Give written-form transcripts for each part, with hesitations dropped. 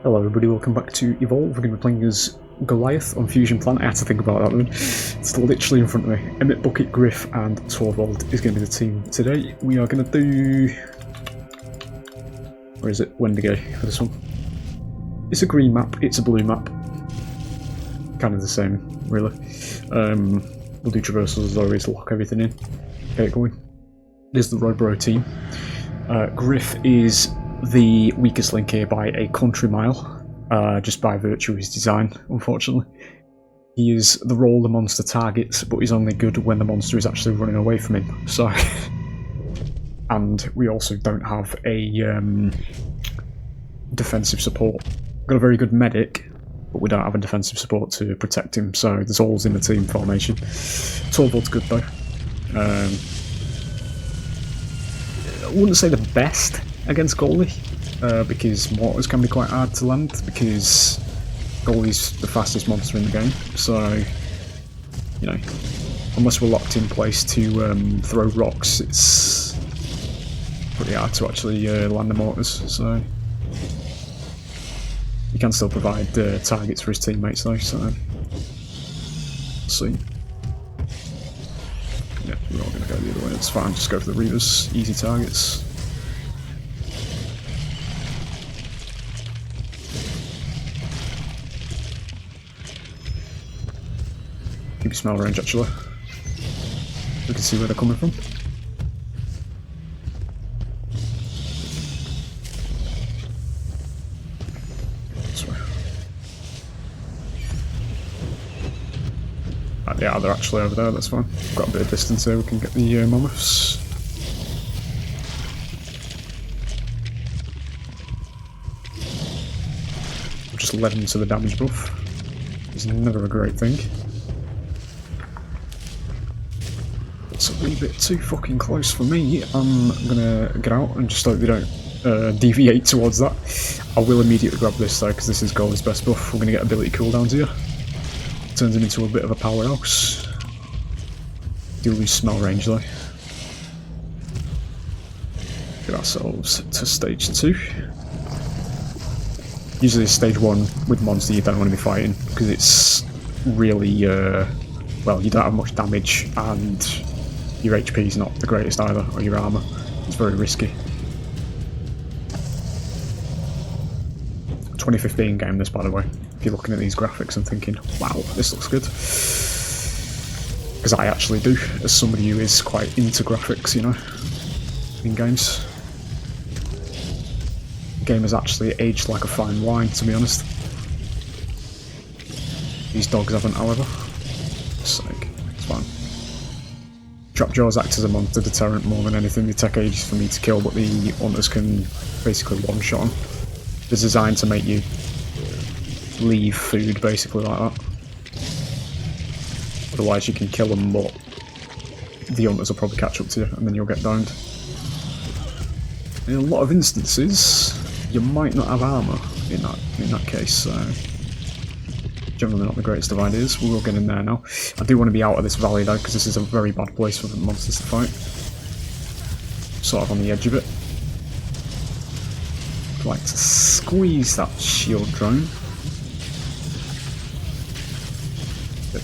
Hello everybody, welcome back to Evolve. We're going to be playing as Goliath on Fusion Planet. I had to think about that one. It's literally in front of me. Emmett, Bucket, Griff and Torvald is going to be the team today. We are going to do... Where is it? Wendigo for this one. It's a green map, it's a blue map. Kind of the same, really. We'll do traversals as always, lock everything in. Get it going. There's the Robro team. Griff is the weakest link here by a country mile, just by virtue of his design, unfortunately. He is the role the monster targets, but he's only good when the monster is actually running away from him, so... And we also don't have a defensive support. We've got a very good medic, but we don't have a defensive support to protect him, so there's holes in the team formation. Torvald's good though. I wouldn't say the best against goalie, because mortars can be quite hard to land, because goalie's the fastest monster in the game, so, you know, unless we're locked in place to throw rocks, it's pretty hard to actually land the mortars, so he can still provide targets for his teammates though, so let's see. Yeah, we're all going to go the other way, it's fine, just go for the Reavers, easy targets. Keep your smell range actually. We can see where they're coming from. Sorry. Yeah, they're actually over there, that's fine. We've got a bit of distance here, we can get the mammoths. We'll just let them to the damage buff. It's never a great thing. It's a wee bit too fucking close for me. I'm gonna get out and just hope they don't deviate towards that. I will immediately grab this though, because this is Goalie's best buff. We're gonna get ability cooldowns here. Turns him into a bit of a powerhouse. Do lose smell range though. Get ourselves to stage 2. Usually stage 1 with monster you don't want to be fighting, because it's really, well, you don't have much damage and your HP is not the greatest either, or your armour. It's very risky. 2015 game this, by the way. If you're looking at these graphics and thinking, wow, this looks good. Because I actually do, as somebody who is quite into graphics, you know, in games. The game has actually aged like a fine wine, to be honest. These dogs haven't, however. Sake, it's fine. Trapjaws act as a monster deterrent more than anything. They take ages for me to kill, but the hunters can basically one-shot them. They're designed to make you leave food, basically, like that. Otherwise you can kill them, but the hunters will probably catch up to you, and then you'll get downed. In a lot of instances, you might not have armour in that case, so... Generally not the greatest of ideas. We will get in there now. I do want to be out of this valley though, because this is a very bad place for the monsters to fight. Sort of on the edge of it. I'd like to squeeze that shield drone. Good.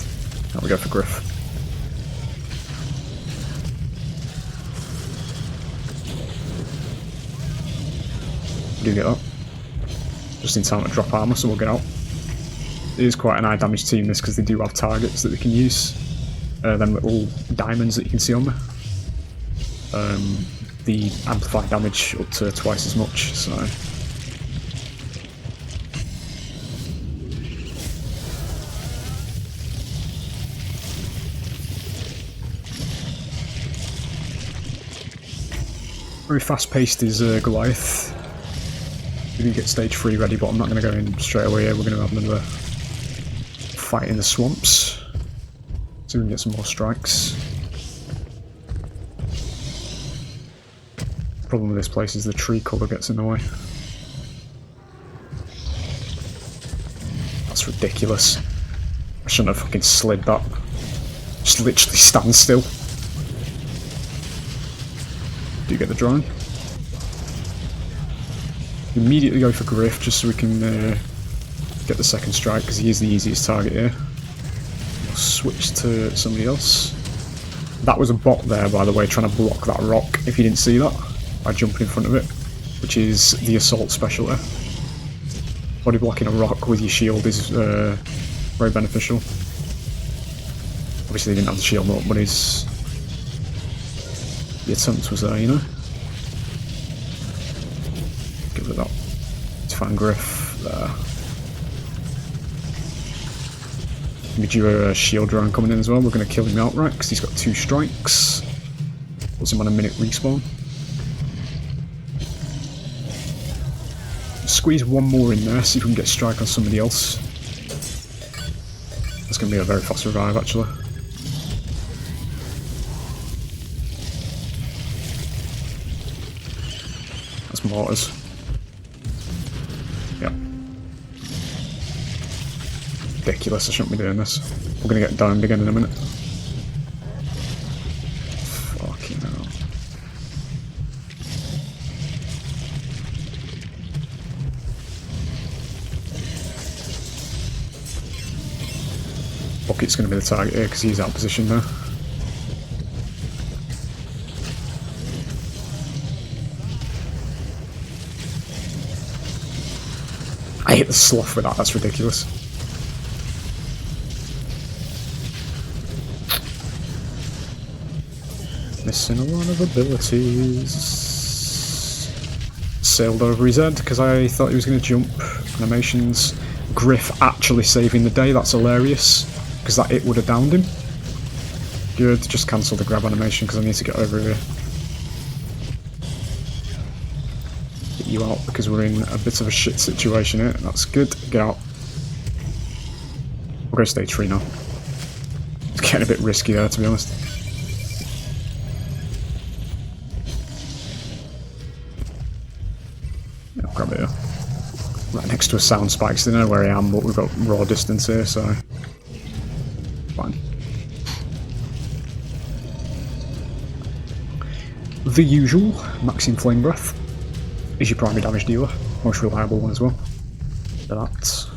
Now we go for Griff. We do get up. Just in time to drop armour, so we'll get out. It is quite an high damage team this, because they do have targets that they can use. Them little diamonds that you can see on there. The amplified damage up to twice as much, so... Very fast paced is Goliath. We do get stage 3 ready, but I'm not going to go in straight away here. We're going to have another fight in the swamps, so we can get some more strikes. The problem with this place is the tree colour gets in the way. That's ridiculous. I shouldn't have fucking slid that. Just literally stand still. Do you get the drone? Immediately go for Griff just so we can get the second strike because he is the easiest target here. We'll switch to somebody else. That was a bot there, by the way, trying to block that rock, if you didn't see that, by jumping in front of it, which is the assault special there. Body blocking a rock with your shield is very beneficial. Obviously, he didn't have the shield up, but the attempt was there, you know? Give it that. Let's find Griff there. We do a shield round coming in as well. We're going to kill him outright because he's got 2 strikes. Puts him on a minute respawn. Squeeze one more in there, see if we can get a strike on somebody else. That's going to be a very fast revive actually. That's mortars. Yep. Ridiculous, I shouldn't be doing this. We're going to get domed again in a minute. Fucking hell. Bucket's going to be the target here because he's out of position there. I hit the slough with that, that's ridiculous. Missing a lot of abilities. Sailed over his head because I thought he was going to jump. Animations. Griff actually saving the day, that's hilarious. Because that it would have downed him. Good, just cancel the grab animation because I need to get over here. Get you out because we're in a bit of a shit situation here. That's good, get out. We'll go stage 3 now. It's getting a bit risky there, to be honest. I'll grab it here. Right next to a sound spike, so they know where I am, but we've got raw distance here, so fine. The usual, Maxine Flame Breath is your primary damage dealer, most reliable one as well. That. So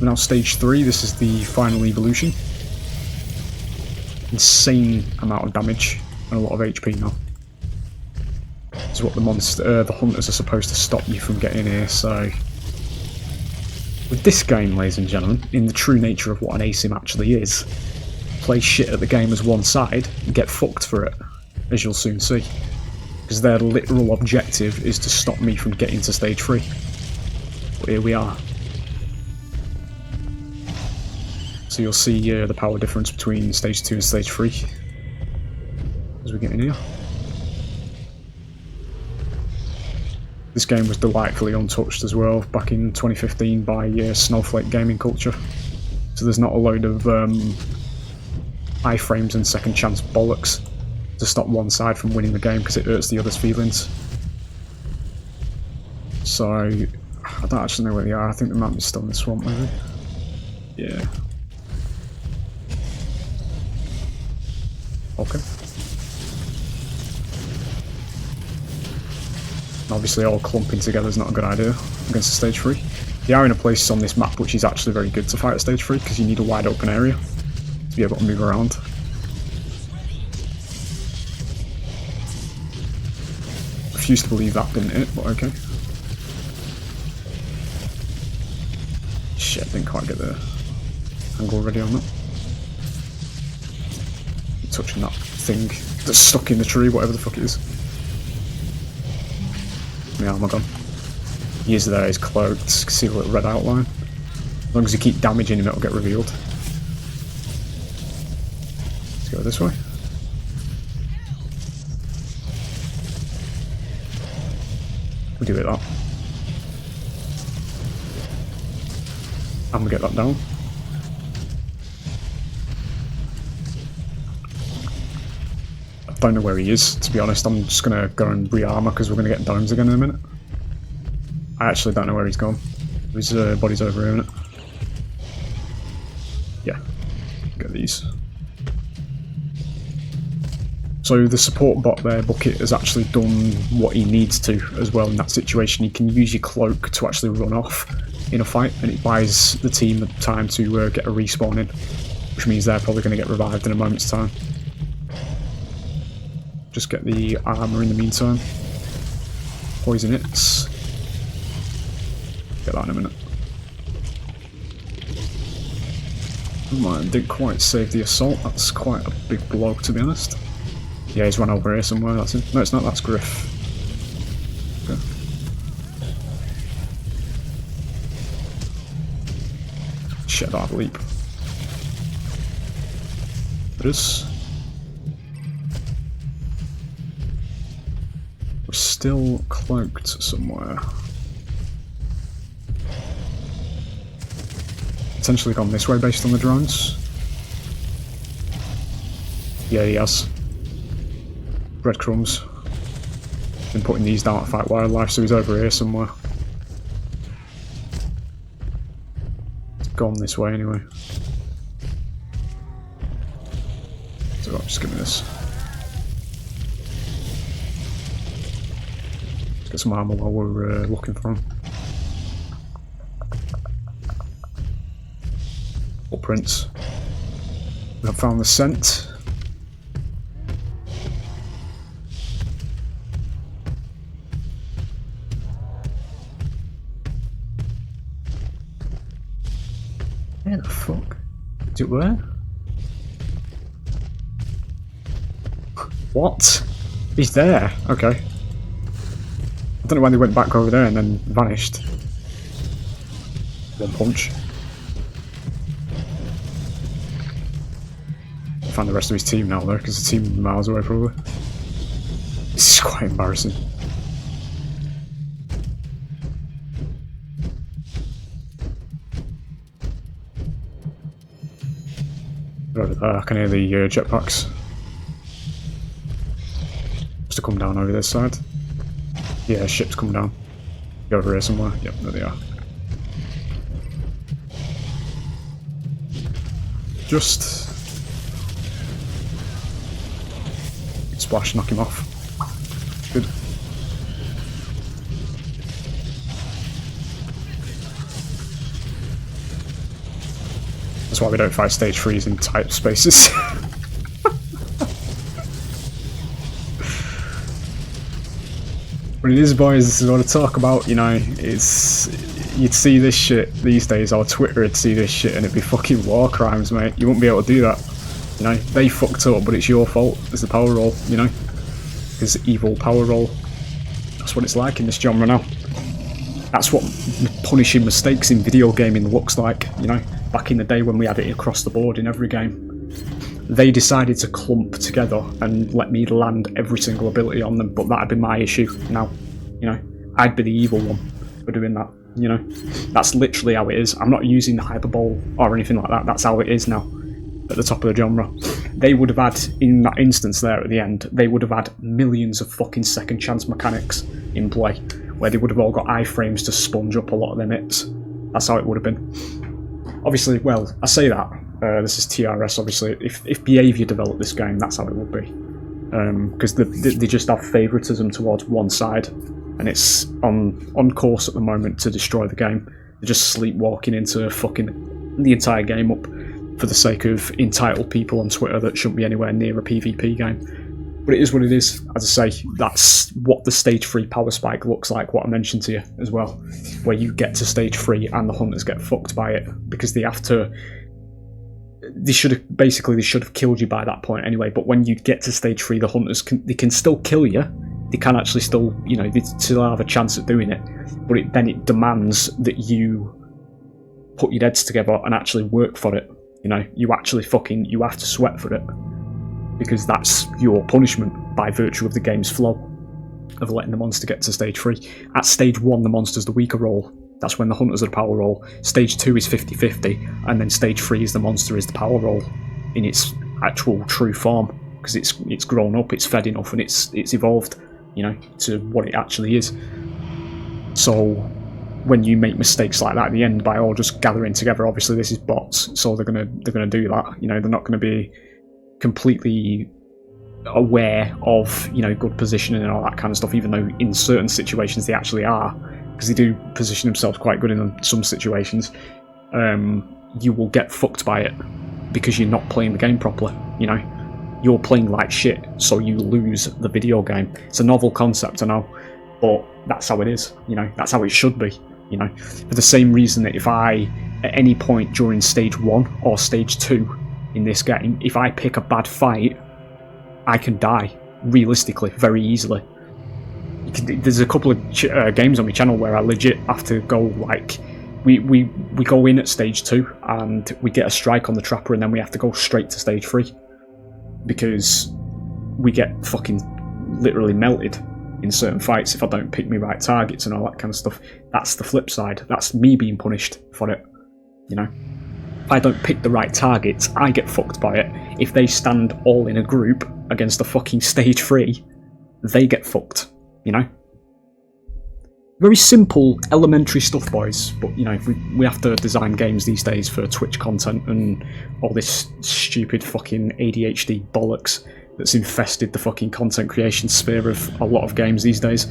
now stage 3, this is the final evolution. Insane amount of damage and a lot of HP now. This is what the hunters are supposed to stop you from getting here, so with this game, ladies and gentlemen, in the true nature of what an ASIM actually is, play shit at the game as one side and get fucked for it, as you'll soon see. Because their literal objective is to stop me from getting to stage 3. But here we are. So you'll see the power difference between stage 2 and stage 3 as we get in here. This game was delightfully untouched as well back in 2015 by Snowflake Gaming Culture. So there's not a load of iframes and second chance bollocks to stop one side from winning the game because it hurts the other's feelings. So I don't actually know where they are. I think they might be still in the swamp maybe. Yeah. Okay. Obviously all clumping together is not a good idea against the stage 3. They are in a place on this map which is actually very good to fight at stage 3 because you need a wide open area to be able to move around. Refuse to believe that didn't hit, but okay. Shit, didn't quite get the angle ready on that. Touching that thing that's stuck in the tree, whatever the fuck it is. Yeah, oh my god. He is there, he's cloaked, see the little red outline. As long as you keep damaging him, it'll get revealed. Let's go this way. We'll do it that. And we get that down. I don't know where he is, to be honest. I'm just going to go and re-armor because we're going to get domes again in a minute. I actually don't know where he's gone. His body's over here, isn't it? Yeah. Get these. So the support bot there, Bucket, has actually done what he needs to as well in that situation. He can use your cloak to actually run off in a fight, and it buys the team time to get a respawn in, which means they're probably going to get revived in a moment's time. Just get the armour in the meantime. Poison it. Get that in a minute. Man, didn't quite save the assault. That's quite a big blow, to be honest. Yeah, he's run over here somewhere. That's him. No, it's not. That's Griff. Okay. Shit, I don't have a leap. It is. We're still cloaked somewhere. Potentially gone this way based on the drones. Yeah, he has. Breadcrumbs. Been putting these down to fight wildlife, so he's over here somewhere. It's gone this way anyway. So just give me this. Let's get some armor while we're looking for him. Footprints. We have found the scent. Where the fuck? Is it where? What? He's there. Okay. I don't know why they went back over there and then vanished. One punch. Find the rest of his team now though, because the team is miles away probably. This is quite embarrassing. Over there, I can hear the jetpacks. Just to come down over this side. Yeah, ships come down. Go over here somewhere. Yep, there they are. Just splash, knock him off. Good. That's why we don't fight stage 3s in tight spaces. But it is, boys, this is what I talk about, you know, it's... You'd see this shit these days, or Twitter would see this shit and it'd be fucking war crimes, mate. You wouldn't be able to do that. You know, they fucked up, but it's your fault. It's the power roll, you know? It's evil power roll. That's what it's like in this genre now. That's what punishing mistakes in video gaming looks like, you know? Back in the day when we had it across the board in every game. They decided to clump together and let me land every single ability on them, but that'd be my issue now. You know? I'd be the evil one for doing that, you know? That's literally how it is. I'm not using the hyperbole or anything like that. That's how it is now. At the top of the genre. They would have had, in that instance there at the end, they would have had millions of fucking second chance mechanics in play, where they would have all got iframes to sponge up a lot of their hits. That's how it would have been. Obviously, well, I say that, this is TRS, obviously, if behaviour developed this game, that's how it would be. Because they just have favouritism towards one side, and it's on course at the moment to destroy the game. They're just sleepwalking into fucking the entire game up, for the sake of entitled people on Twitter that shouldn't be anywhere near a PvP game. But it is what it is. As I say, that's what the stage 3 power spike looks like, what I mentioned to you as well, where you get to stage 3 and the hunters get fucked by it, because they have to... They should have killed you by that point anyway, but when you get to stage 3, the hunters can still kill you. They can actually still, you know, they still have a chance at doing it, but then it demands that you put your heads together and actually work for it. You know, you have to sweat for it, because that's your punishment by virtue of the game's flow of letting the monster get to stage 3. At stage 1, the monster's the weaker role. That's when the hunters are the power role. Stage 2 is 50-50, and then stage 3 is the monster is the power role in its actual true form, because it's grown up, it's fed enough, and it's evolved, you know, to what it actually is. So when you make mistakes like that at the end by all just gathering together, obviously this is bots, so they're gonna do that. You know, they're not gonna be completely aware of, you know, good positioning and all that kind of stuff, even though in certain situations they actually are, because they do position themselves quite good in some situations. You will get fucked by it because you're not playing the game properly, you know. You're playing like shit, so you lose the video game. It's a novel concept, I know, but that's how it is, you know. That's how it should be, you know. For the same reason that if I, at any point during stage 1 or stage 2 in this game, if I pick a bad fight, I can die, realistically, very easily. There's a couple of games on my channel where I legit have to go, like, we go in at stage 2 and we get a strike on the trapper and then we have to go straight to stage 3 because we get fucking literally melted in certain fights if I don't pick my right targets and all that kind of stuff. That's the flip side. That's me being punished for it, you know. If I don't pick the right targets, I get fucked by it. If they stand all in a group against a fucking stage 3, they get fucked, you know. Very simple, elementary stuff, boys, but, you know, we have to design games these days for Twitch content and all this stupid fucking ADHD bollocks that's infested the fucking content creation sphere of a lot of games these days,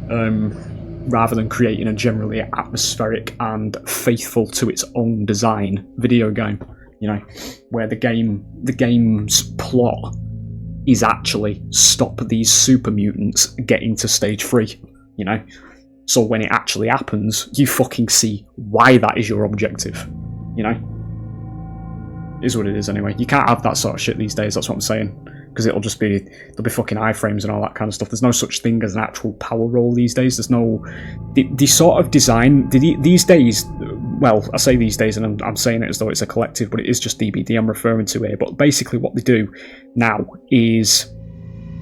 rather than creating a generally atmospheric and faithful to its own design video game, you know, where the game's plot is actually stop these super mutants getting to stage 3, you know. So when it actually happens, you fucking see why that is your objective, you know? It is what it is anyway. You can't have that sort of shit these days, that's what I'm saying. Because there'll be fucking iframes and all that kind of stuff. There's no such thing as an actual power roll these days. There's no... The sort of design... These days... Well, I say these days and I'm saying it as though it's a collective, but it is just DBD I'm referring to here. But basically what they do now is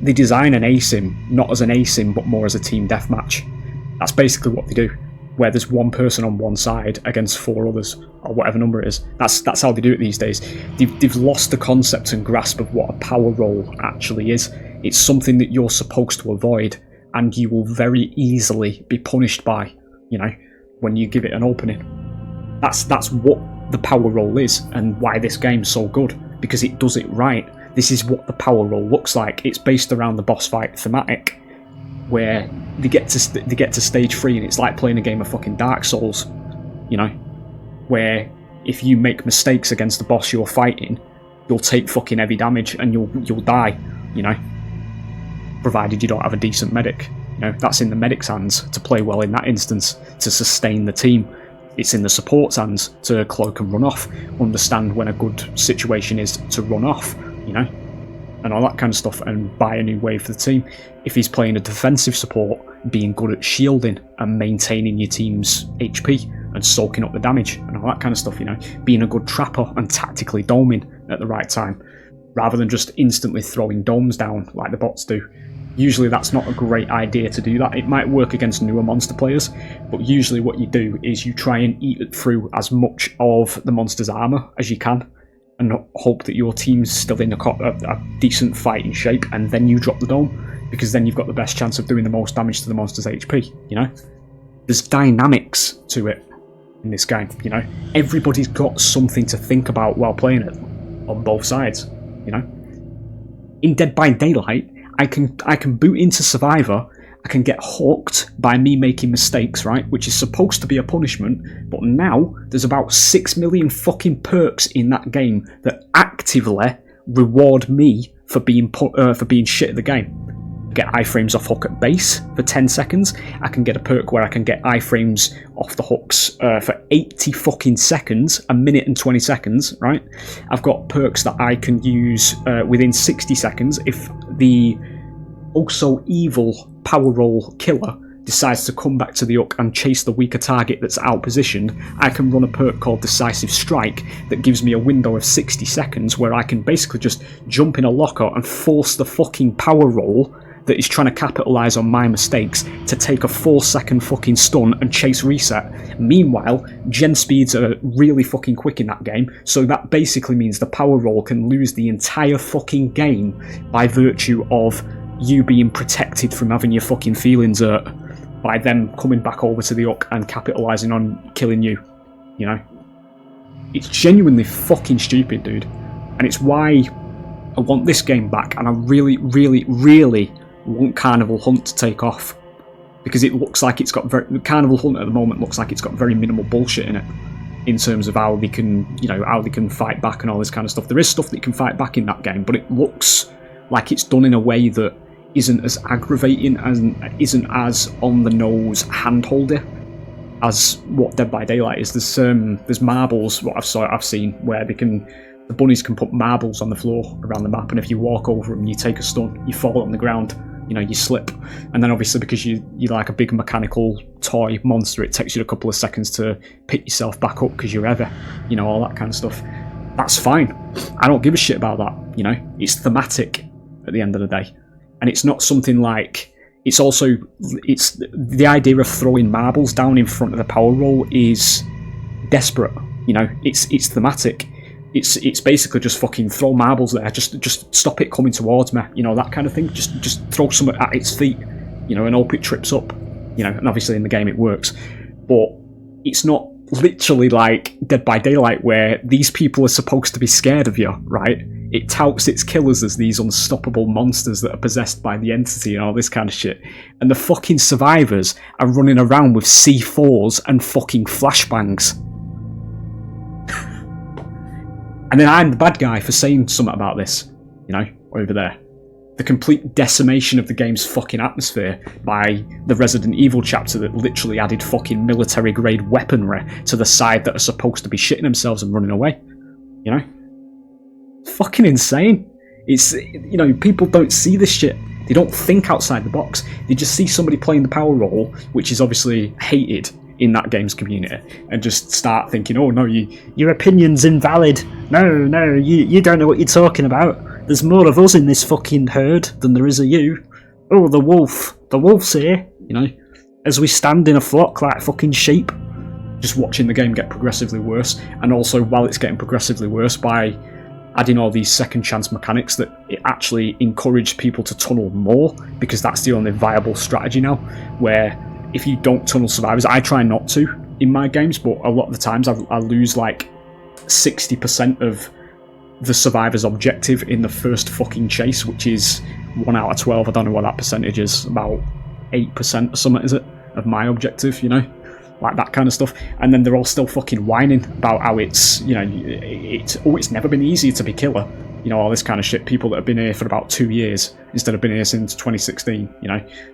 they design an ASIM, not as an ASIM, but more as a team deathmatch. That's basically what they do, where there's one person on one side against 4 others, or whatever number it is. That's how they do it these days. They've lost the concept and grasp of what a power roll actually is. It's something that you're supposed to avoid, and you will very easily be punished by, you know, when you give it an opening. That's what the power roll is, and why this game's so good, because it does it right. This is what the power roll looks like. It's based around the boss fight thematic, where they get to stage 3 and it's like playing a game of fucking Dark Souls, you know, where if you make mistakes against the boss you're fighting, you'll take fucking heavy damage and you'll die, you know, provided you don't have a decent medic. You know, that's in the medic's hands to play well in that instance, to sustain the team. It's in the support's hands to cloak and run off, understand when a good situation is to run off, you know, and all that kind of stuff, and buy a new wave for the team. If he's playing a defensive support, being good at shielding and maintaining your team's HP and soaking up the damage and all that kind of stuff, you know, being a good trapper and tactically doming at the right time, rather than just instantly throwing domes down like the bots do. Usually that's not a great idea to do that. It might work against newer monster players, but usually what you do is you try and eat through as much of the monster's armour as you can, and hope that your team's still in a decent fighting shape, and then you drop the dome, because then you've got the best chance of doing the most damage to the monster's HP, you know? There's dynamics to it in this game, you know? Everybody's got something to think about while playing it, on both sides, you know? In Dead by Daylight, I can boot into Survivor, I can get hooked by me making mistakes, right? Which is supposed to be a punishment, but now there's about 6 million fucking perks in that game that actively reward me for being shit at the game. I get iframes off hook at base for 10 seconds. I can get a perk where I can get iframes off the hooks for 80 fucking seconds, a minute and 20 seconds, right? I've got perks that I can use within 60 seconds if the also evil power roll killer decides to come back to the hook and chase the weaker target that's outpositioned. I can run a perk called Decisive Strike that gives me a window of 60 seconds where I can basically just jump in a locker and force the fucking power roll that is trying to capitalise on my mistakes to take a 4-second fucking stun and chase reset. Meanwhile, gen speeds are really fucking quick in that game, so that basically means the power roll can lose the entire fucking game by virtue of you being protected from having your fucking feelings hurt by them coming back over to the hook and capitalising on killing you, you know? It's genuinely fucking stupid, dude. And it's why I want this game back, and I really, really, really want Carnival Hunt to take off. Because it looks like it's got Carnival Hunt at the moment looks like it's got very minimal bullshit in it. In terms of how they can, how they can fight back and all this kind of stuff. There is stuff that you can fight back in that game, but it looks like it's done in a way that isn't as aggravating and isn't as on the nose handholder as what Dead by Daylight is. There's marbles, what I've seen, where the bunnies can put marbles on the floor around the map, and if you walk over them, you take a stun, you fall on the ground, you slip, and then obviously because you're like a big mechanical toy monster, it takes you a couple of seconds to pick yourself back up because you're heavy, all that kind of stuff. That's fine. I don't give a shit about that. It's thematic at the end of the day, and it's not something like. It's the idea of throwing marbles down in front of the power roll is desperate. It's thematic. It's basically just fucking throw marbles there. Just stop it coming towards me. That kind of thing. Just throw something at its feet. And hope it trips up. And obviously in the game it works, but it's not literally like Dead by Daylight where these people are supposed to be scared of you, right? It touts its killers as these unstoppable monsters that are possessed by the entity and all this kind of shit. And the fucking survivors are running around with C4s and fucking flashbangs. And then I'm the bad guy for saying something about this, over there. The complete decimation of the game's fucking atmosphere by the Resident Evil chapter that literally added fucking military-grade weaponry to the side that are supposed to be shitting themselves and running away. Fucking insane. It's, people don't see this shit. They don't think outside the box. They just see somebody playing the power role, which is obviously hated in that game's community, and just start thinking, oh no, your opinion's invalid. No, you don't know what you're talking about. There's more of us in this fucking herd than there is of you. Oh, the wolf's here, as we stand in a flock like fucking sheep, just watching the game get progressively worse, and also while it's getting progressively worse by adding all these second chance mechanics that it actually encouraged people to tunnel more, because that's the only viable strategy now, where if you don't tunnel survivors, I try not to in my games, but a lot of the times I lose like 60% of the survivor's objective in the first fucking chase, which is 1 out of 12. I don't know what that percentage is, about 8% or something, is it, of my objective, like that kind of stuff. And then they're all still fucking whining about how it's, it's never been easier to be killer, all this kind of shit. People that have been here for about 2 years instead of been here since 2016,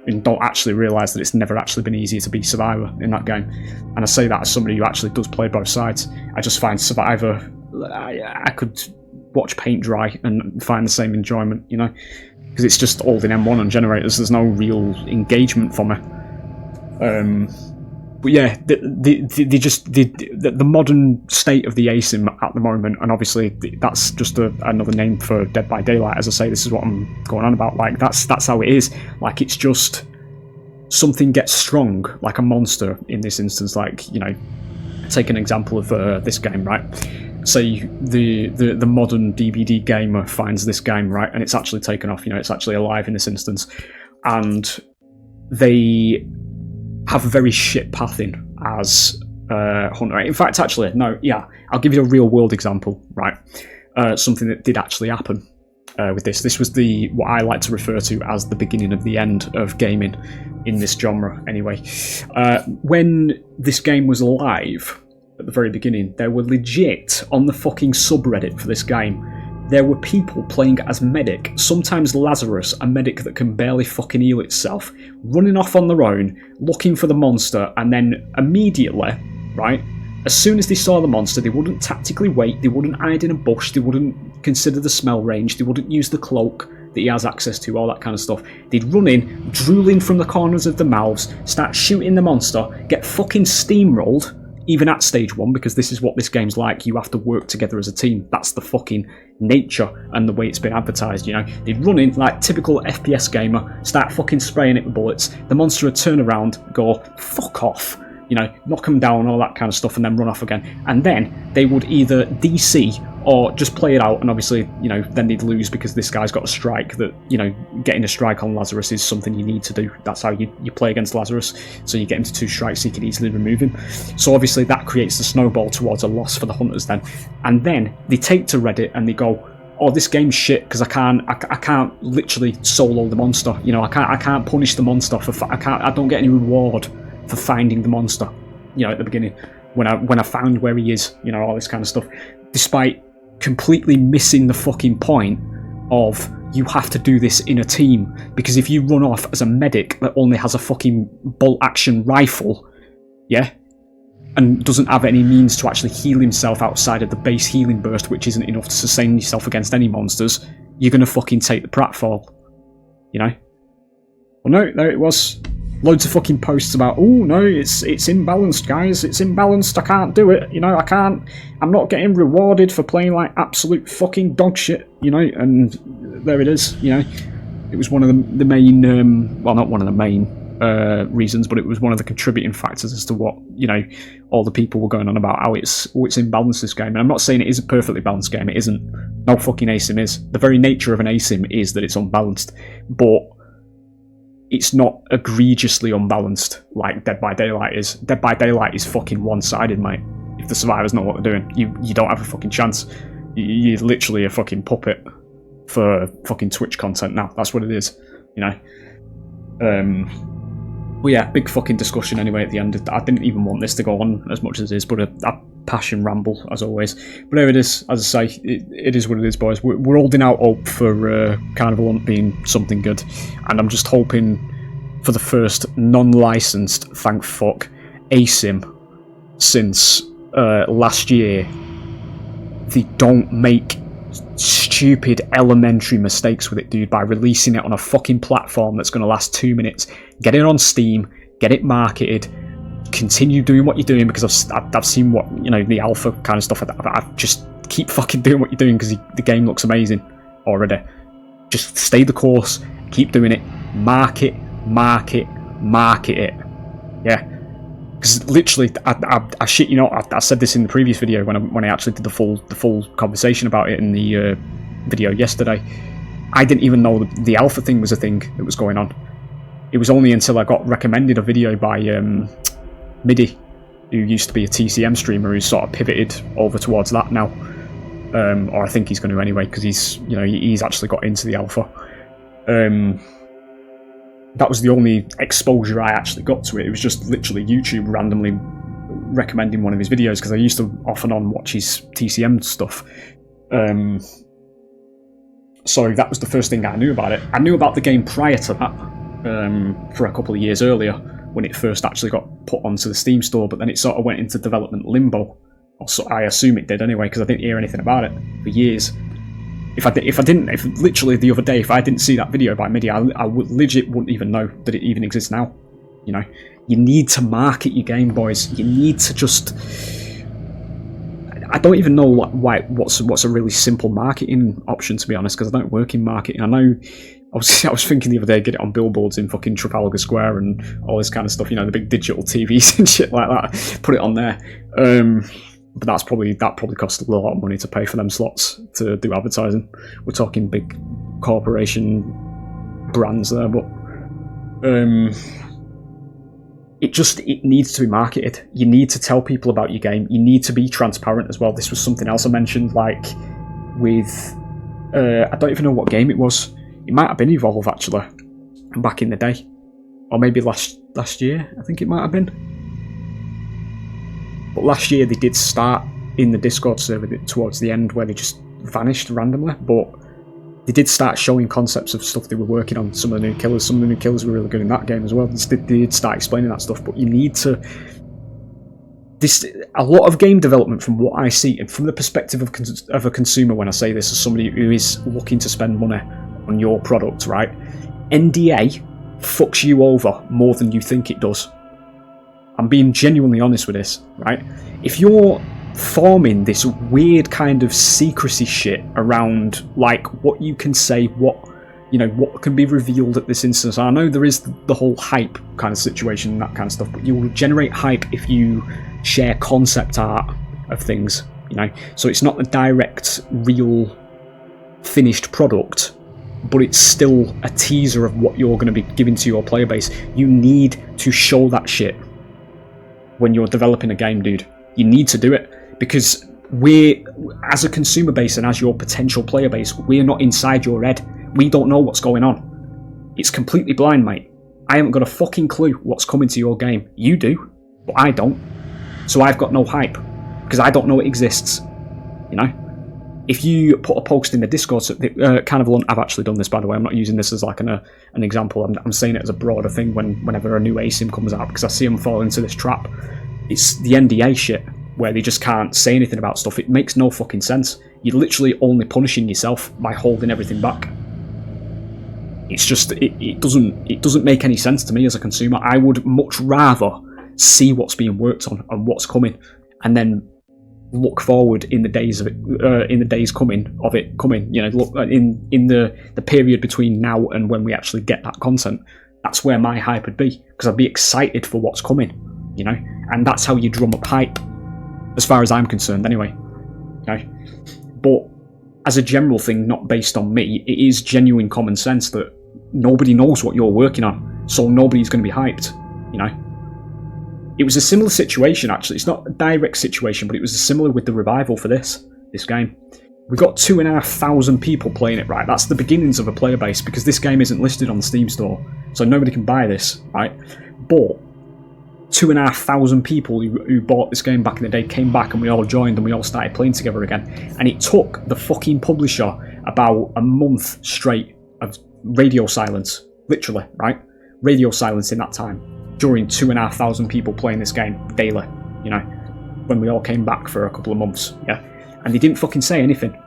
and don't actually realise that it's never actually been easier to be Survivor in that game. And I say that as somebody who actually does play both sides. I just find Survivor, I could watch paint dry and find the same enjoyment, because it's just all in M1 and generators. There's no real engagement for me. But yeah, the modern state of the ASIM at the moment, and obviously that's just another name for Dead by Daylight. As I say, this is what I'm going on about. Like that's how it is. Like it's just something gets strong, like a monster in this instance. Like take an example of this game, right? Say the modern DVD gamer finds this game, right, and it's actually taken off. It's actually alive in this instance, and they have very shit pathing as Hunter. In fact, actually, no, yeah, I'll give you a real world example, right? Something that did actually happen with this. This was what I like to refer to as the beginning of the end of gaming in this genre, anyway. When this game was live at the very beginning, there were legit, on the fucking subreddit for this game, there were people playing as medic, sometimes Lazarus, a medic that can barely fucking heal itself, running off on their own, looking for the monster, and then immediately, right, as soon as they saw the monster, they wouldn't tactically wait, they wouldn't hide in a bush, they wouldn't consider the smell range, they wouldn't use the cloak that he has access to, all that kind of stuff. They'd run in, drooling from the corners of the mouths, start shooting the monster, get fucking steamrolled, even at stage 1, because this is what this game's like. You have to work together as a team. That's the fucking nature and the way it's been advertised, They'd run in like typical FPS gamer, start fucking spraying it with bullets. The monster would turn around, go, fuck off, knock them down, all that kind of stuff, and then run off again. And then they would either DC or just play it out, and obviously, then they'd lose because this guy's got a strike that, getting a strike on Lazarus is something you need to do. That's how you play against Lazarus, so you get him to 2 strikes so you can easily remove him. So obviously that creates the snowball towards a loss for the Hunters then. And then they take to Reddit and they go, oh, this game's shit because I can't literally solo the monster. You know, I can't punish the monster I don't get any reward for finding the monster. You know, at the beginning when I found where he is. You know, all this kind of stuff, despite completely missing the fucking point of you have to do this in a team, because if you run off as a medic that only has a fucking bolt action rifle, yeah, and doesn't have any means to actually heal himself outside of the base healing burst, which isn't enough to sustain yourself against any monsters, you're gonna fucking take the pratfall, you know? Well, no, it was loads of fucking posts about, oh no, it's imbalanced, guys, it's imbalanced, I can't do it, you know, I'm not getting rewarded for playing like absolute fucking dog shit, you know, and there it is, you know. It was one of the main, well, not one of the main reasons, but it was one of the contributing factors as to what, you know, all the people were going on about how it's imbalanced, this game. And I'm not saying it is a perfectly balanced game, it isn't. No fucking asim is. The very nature of an asim is that it's unbalanced, but it's not egregiously unbalanced like Dead by Daylight is. Dead by Daylight is fucking one-sided, mate. If the survivors know what they're doing, you don't have a fucking chance. You're literally a fucking puppet for fucking Twitch content now. That's what it is, you know. Well, yeah, big fucking discussion anyway at the end. I didn't even want this to go on as much as it is, but a passion ramble as always. But there it is. As I say, it is what it is, boys. We're holding out hope for Carnival Hunt being something good, and I'm just hoping for the first non-licensed, thank fuck, asim since last year. They don't make stupid elementary mistakes with it, dude, by releasing it on a fucking platform that's going to last 2 minutes. Get it on Steam, get it marketed, continue doing what you're doing, because I've seen what, you know, the alpha kind of stuff. I just keep fucking doing what you're doing because the game looks amazing already. Just stay the course, keep doing it, market it, yeah. Because literally, I shit you not, I said this in the previous video when I actually did the full conversation about it in the video yesterday. I didn't even know the alpha thing was a thing that was going on. It was only until I got recommended a video by Midi, who used to be a TCM streamer, who's sort of pivoted over towards that now, or I think he's going to anyway, because he's actually got into the alpha. That was the only exposure I actually got to it. It was just literally YouTube randomly recommending one of his videos, because I used to off and on watch his TCM stuff. So that was the first thing I knew about it. I knew about the game prior to that, for a couple of years earlier, when it first actually got put onto the Steam store, but then it sort of went into development limbo. Or so I assume it did anyway, because I didn't hear anything about it for years. If literally the other day, if I didn't see that video by Midi, I would legit wouldn't even know that it even exists now. You know, you need to market your game, boys. You need to just. I don't even know what's a really simple marketing option, to be honest, because I don't work in marketing. I know. I was thinking the other day, get it on billboards in fucking Trafalgar Square and all this kind of stuff. You know, the big digital TVs and shit like that. Put it on there. But that probably cost a lot of money to pay for them slots to do advertising. We're talking big corporation brands there, but it needs to be marketed. You need to tell people about your game. You need to be transparent as well. This was something else I mentioned, like with I don't even know what game it was. It might have been Evolve actually, back in the day, or maybe last year. I think it might have been. But last year they did start in the Discord server towards the end, where they just vanished randomly, but they did start showing concepts of stuff they were working on. Some of the new killers were really good in that game as well. They did start explaining that stuff, but you need to... a lot of game development, from what I see, and from the perspective of a consumer, when I say this as somebody who is looking to spend money on your product, right? NDA fucks you over more than you think it does. I'm being genuinely honest with this, right? If you're forming this weird kind of secrecy shit around, like, what you can say, what can be revealed at this instance. I know there is the whole hype kind of situation and that kind of stuff, but you will generate hype if you share concept art of things, you know? So it's not a direct, real, finished product, but it's still a teaser of what you're going to be giving to your player base. You need to show that shit when you're developing a game, dude. You need to do it, because we're, as a consumer base and as your potential player base, we're not inside your head. We don't know what's going on. It's completely blind, mate. I haven't got a fucking clue what's coming to your game. You do, but I don't. So I've got no hype, because I don't know it exists. You know? If you put a post in the Discord, Carnival, I've actually done this, by the way. I'm not using this as like an example. I'm saying it as a broader thing whenever a new ASIM comes out, because I see them fall into this trap. It's the NDA shit, where they just can't say anything about stuff. It makes no fucking sense. You're literally only punishing yourself by holding everything back. It's just, it doesn't make any sense to me as a consumer. I would much rather see what's being worked on and what's coming, and then look forward in the days of it, in the days coming. You know, look in the period between now and when we actually get that content. That's where my hype would be, because I'd be excited for what's coming. You know, and that's how you drum up hype, as far as I'm concerned, anyway. You know, but as a general thing, not based on me, it is genuine common sense that nobody knows what you're working on, so nobody's going to be hyped. You know. It was a similar situation, actually. It's not a direct situation, but it was similar with the revival for this game. We got 2,500 people playing it, right? That's the beginnings of a player base, because this game isn't listed on the Steam store, so nobody can buy this, right? But 2,500 people who bought this game back in the day came back, and we all joined, and we all started playing together again. And it took the fucking publisher about a month straight of radio silence, literally, right? Radio silence in that time. During 2,500 people playing this game daily, you know, when we all came back for a couple of months, yeah, and they didn't fucking say anything.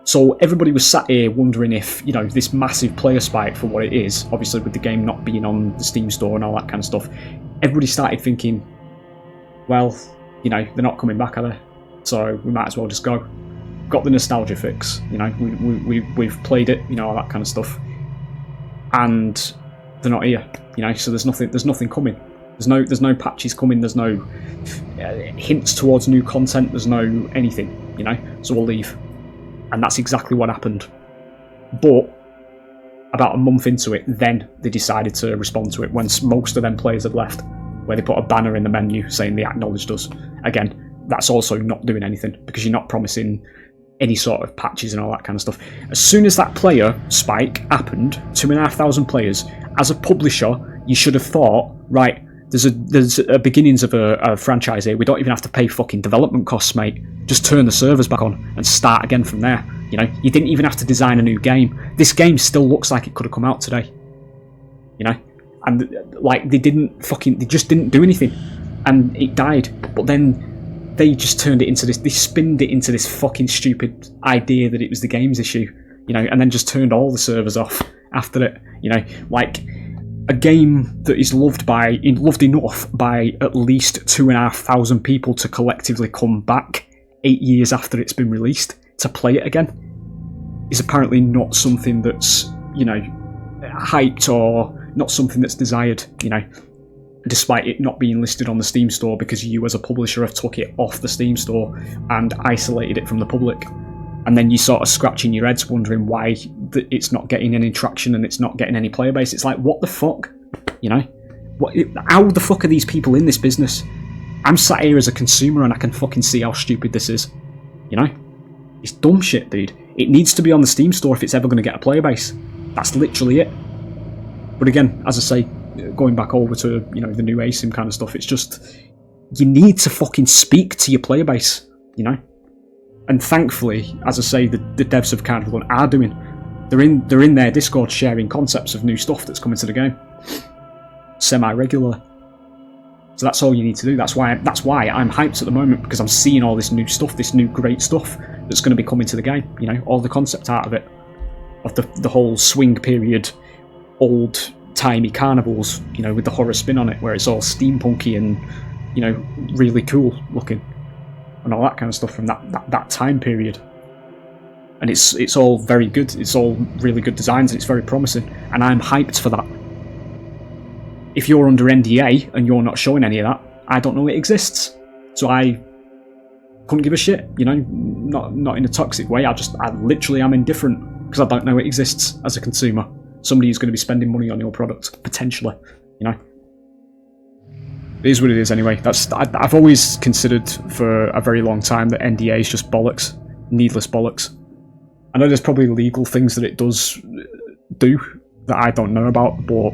So everybody was sat here wondering if, you know, this massive player spike for what it is, obviously with the game not being on the Steam store and all that kind of stuff, everybody started thinking, well, you know, they're not coming back, are they? So we might as well just go. Got the nostalgia fix, you know, we've played it, you know, all that kind of stuff, and they're not here, you know. So there's nothing coming. There's no patches coming. There's no hints towards new content. There's no anything, you know. So we'll leave, and that's exactly what happened. But about a month into it, then they decided to respond to it when most of them players had left, where they put a banner in the menu saying they acknowledged us. Again, that's also not doing anything, because you're not promising any sort of patches and all that kind of stuff. As soon as that player spike happened, 2,500 players, as a publisher, you should have thought, right, there's a beginnings of a franchise here. We don't even have to pay fucking development costs, mate. Just turn the servers back on and start again from there. You know, you didn't even have to design a new game. This game still looks like it could have come out today. You know, and like they just didn't do anything, and it died. But then they just turned it into this. They spinned it into this fucking stupid idea that it was the game's issue. You know, and then just turned all the servers off after it. You know, like a game that is loved enough by at least 2,500 people to collectively come back 8 years after it's been released to play it again is apparently not something that's, you know, hyped or not something that's desired, you know, despite it not being listed on the Steam store, because you as a publisher have took it off the Steam store and isolated it from the public. And then you sort of scratching your heads wondering why it's not getting any traction and it's not getting any player base. It's like, what the fuck? You know? How the fuck are these people in this business? I'm sat here as a consumer and I can fucking see how stupid this is. You know? It's dumb shit, dude. It needs to be on the Steam store if it's ever going to get a player base. That's literally it. But again, as I say, going back over to, you know, the new ASIM kind of stuff, it's just, you need to fucking speak to your player base, you know? And thankfully, as I say, the devs of Carnival are doing. They're in their Discord sharing concepts of new stuff that's coming to the game semi-regularly. So that's all you need to do. That's why I'm hyped at the moment, because I'm seeing all this new stuff, this new great stuff that's going to be coming to the game. You know, all the concept art of it, of the whole swing period, old-timey carnivals. You know, with the horror spin on it, where it's all steampunky and, you know, really cool looking. And all that kind of stuff from that time period, and it's all very good. It's all really good designs, and it's very promising. And I'm hyped for that. If you're under NDA and you're not showing any of that, I don't know it exists. So I couldn't give a shit. You know, not in a toxic way. I literally am indifferent, because I don't know it exists as a consumer. Somebody who's going to be spending money on your product potentially. You know. It is what it is anyway. I've always considered for a very long time that NDA is just bollocks, needless bollocks. I know there's probably legal things that it does do that I don't know about, but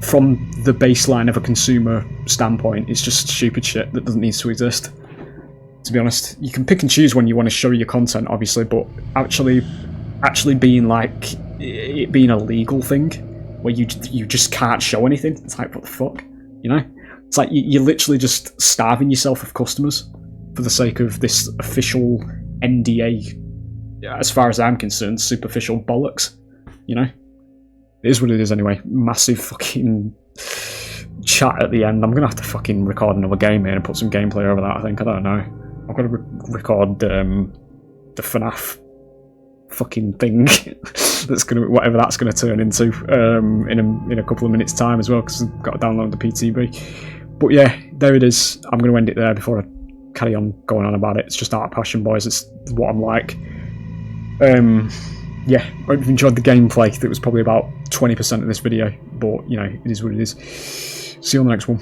from the baseline of a consumer standpoint, it's just stupid shit that doesn't need to exist. To be honest, you can pick and choose when you want to show your content, obviously, but actually being like it being a legal thing where you just can't show anything. It's like, what the fuck, you know? It's like you're literally just starving yourself of customers for the sake of this official NDA. As far as I'm concerned, superficial bollocks, you know? It is what it is anyway. Massive fucking chat at the end. I'm gonna have to fucking record another game here and put some gameplay over that, I think. I don't know. I've got to record the FNAF fucking thing that's gonna, whatever that's gonna turn into, in a couple of minutes' time as well, because I've got to download the PTB. But yeah, there it is. I'm gonna end it there before I carry on going on about it. It's just art passion, boys. It's what I'm like. Yeah, I hope you've enjoyed the gameplay. That was probably about 20% of this video, but you know, it is what it is. See you on the next one.